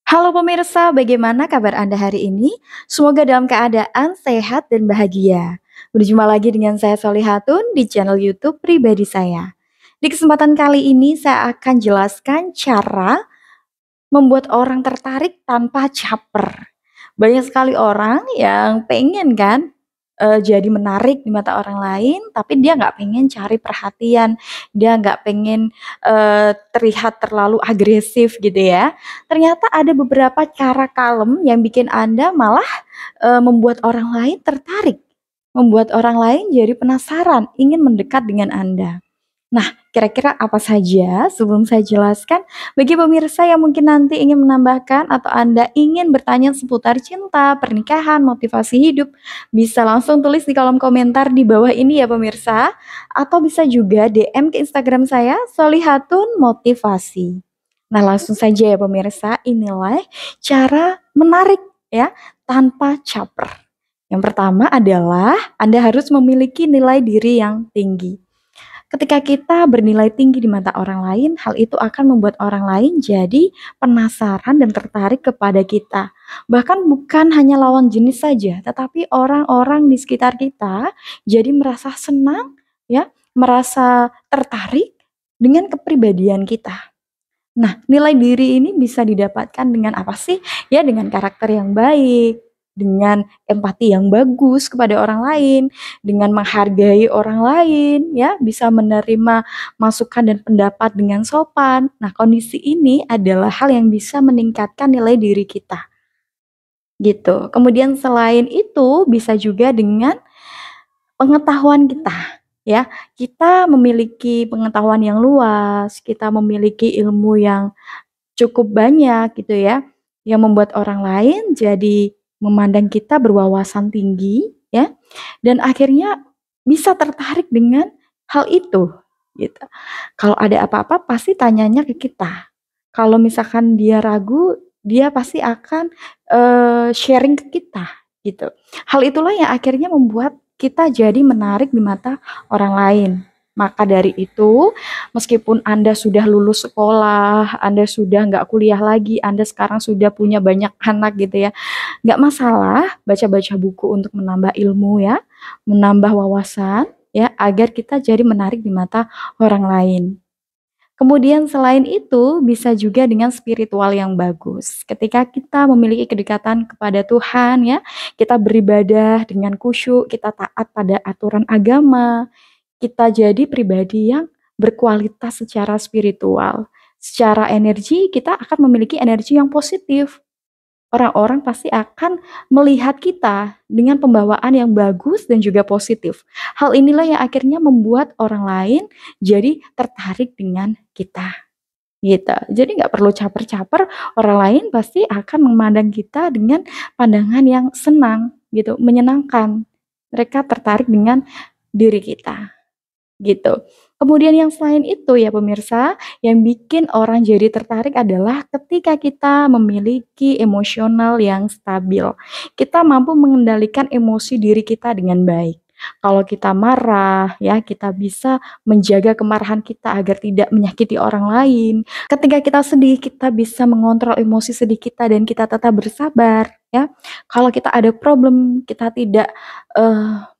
Halo pemirsa, bagaimana kabar Anda hari ini? Semoga dalam keadaan sehat dan bahagia. Berjumpa lagi dengan saya Solihatun di channel YouTube pribadi saya. Di kesempatan kali ini saya akan jelaskan cara membuat orang tertarik tanpa caper. Banyak sekali orang yang pengen kan, jadi menarik di mata orang lain, tapi dia nggak pengen cari perhatian, dia nggak pengen, terlihat terlalu agresif gitu ya. Ternyata ada beberapa cara kalem yang bikin Anda malah, membuat orang lain tertarik, membuat orang lain jadi penasaran, ingin mendekat dengan Anda. Nah, kira-kira apa saja sebelum saya jelaskan, bagi pemirsa yang mungkin nanti ingin menambahkan atau Anda ingin bertanya seputar cinta, pernikahan, motivasi hidup, bisa langsung tulis di kolom komentar di bawah ini ya pemirsa, atau bisa juga DM ke Instagram saya, Solihatun Motivasi. Nah, langsung saja ya pemirsa, inilah cara menarik ya, tanpa caper. Yang pertama adalah Anda harus memiliki nilai diri yang tinggi. Ketika kita bernilai tinggi di mata orang lain, hal itu akan membuat orang lain jadi penasaran dan tertarik kepada kita. Bahkan bukan hanya lawan jenis saja, tetapi orang-orang di sekitar kita jadi merasa senang, ya, merasa tertarik dengan kepribadian kita. Nah, nilai diri ini bisa didapatkan dengan apa sih? Ya, dengan karakter yang baik, dengan empati yang bagus kepada orang lain, dengan menghargai orang lain, ya, bisa menerima masukan dan pendapat dengan sopan. Nah, kondisi ini adalah hal yang bisa meningkatkan nilai diri kita, gitu. Kemudian selain itu bisa juga dengan pengetahuan kita, ya. Kita memiliki pengetahuan yang luas, kita memiliki ilmu yang cukup banyak gitu ya, yang membuat orang lain jadi memandang kita berwawasan tinggi ya, dan akhirnya bisa tertarik dengan hal itu, gitu. Kalau ada apa-apa pasti tanyanya ke kita. Kalau misalkan dia ragu, dia pasti akan, sharing ke kita, gitu. Hal itulah yang akhirnya membuat kita jadi menarik di mata orang lain. Maka dari itu, meskipun Anda sudah lulus sekolah, Anda sudah nggak kuliah lagi, Anda sekarang sudah punya banyak anak gitu ya, nggak masalah baca-baca buku untuk menambah ilmu ya, menambah wawasan ya, agar kita jadi menarik di mata orang lain. Kemudian selain itu bisa juga dengan spiritual yang bagus. Ketika kita memiliki kedekatan kepada Tuhan ya, kita beribadah dengan khusyuk, kita taat pada aturan agama, kita jadi pribadi yang berkualitas secara spiritual. Secara energi kita akan memiliki energi yang positif. Orang-orang pasti akan melihat kita dengan pembawaan yang bagus dan juga positif. Hal inilah yang akhirnya membuat orang lain jadi tertarik dengan kita, gitu. Jadi nggak perlu caper-caper, orang lain pasti akan memandang kita dengan pandangan yang senang, gitu, menyenangkan. Mereka tertarik dengan diri kita. Gitu. Kemudian yang selain itu ya pemirsa, yang bikin orang jadi tertarik adalah ketika kita memiliki emosional yang stabil. Kita mampu mengendalikan emosi diri kita dengan baik. Kalau kita marah, ya kita bisa menjaga kemarahan kita agar tidak menyakiti orang lain. Ketika kita sedih, kita bisa mengontrol emosi sedih kita dan kita tetap bersabar, ya. Kalau kita ada problem, kita tidak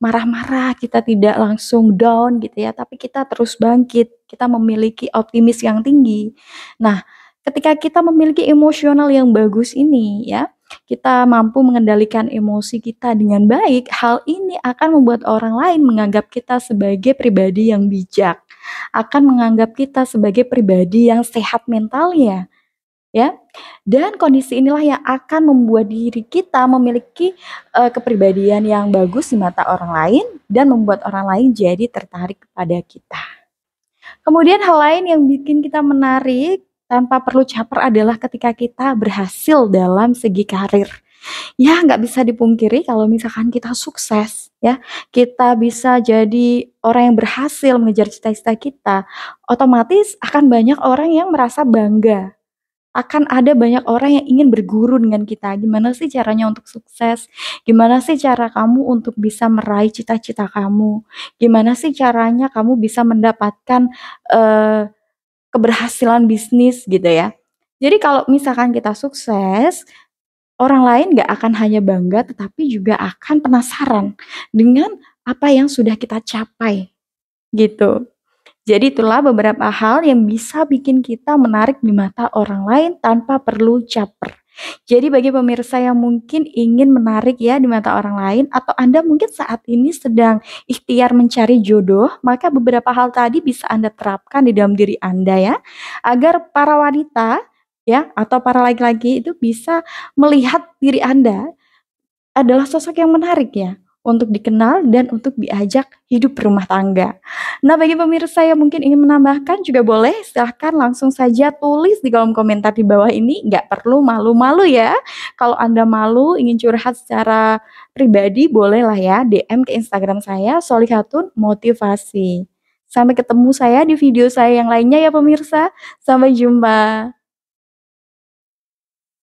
marah-marah, kita tidak langsung down gitu ya, tapi kita terus bangkit, kita memiliki optimis yang tinggi. Nah, ketika kita memiliki emosional yang bagus ini ya, kita mampu mengendalikan emosi kita dengan baik, hal ini akan membuat orang lain menganggap kita sebagai pribadi yang bijak, akan menganggap kita sebagai pribadi yang sehat mentalnya, ya. Dan kondisi inilah yang akan membuat diri kita memiliki, kepribadian yang bagus di mata orang lain dan membuat orang lain jadi tertarik kepada kita. Kemudian hal lain yang bikin kita menarik tanpa perlu caper adalah ketika kita berhasil dalam segi karir. Ya nggak bisa dipungkiri kalau misalkan kita sukses ya, kita bisa jadi orang yang berhasil mengejar cita-cita kita, otomatis akan banyak orang yang merasa bangga. Akan ada banyak orang yang ingin berguru dengan kita, gimana sih caranya untuk sukses? Gimana sih cara kamu untuk bisa meraih cita-cita kamu? Gimana sih caranya kamu bisa mendapatkan, eee, keberhasilan bisnis gitu ya? Jadi kalau misalkan kita sukses, orang lain nggak akan hanya bangga, tetapi juga akan penasaran dengan apa yang sudah kita capai, gitu. Jadi itulah beberapa hal yang bisa bikin kita menarik di mata orang lain tanpa perlu caper. Jadi bagi pemirsa yang mungkin ingin menarik ya di mata orang lain atau Anda mungkin saat ini sedang ikhtiar mencari jodoh, maka beberapa hal tadi bisa Anda terapkan di dalam diri Anda ya, agar para wanita ya atau para laki-laki itu bisa melihat diri Anda adalah sosok yang menarik ya, untuk dikenal dan untuk diajak hidup berumah tangga. Nah, bagi pemirsa yang mungkin ingin menambahkan juga boleh, silahkan langsung saja tulis di kolom komentar di bawah ini, nggak perlu malu-malu ya. Kalau Anda malu ingin curhat secara pribadi, bolehlah ya DM ke Instagram saya, Solihatun Motivasi. Sampai ketemu saya di video saya yang lainnya ya pemirsa, sampai jumpa.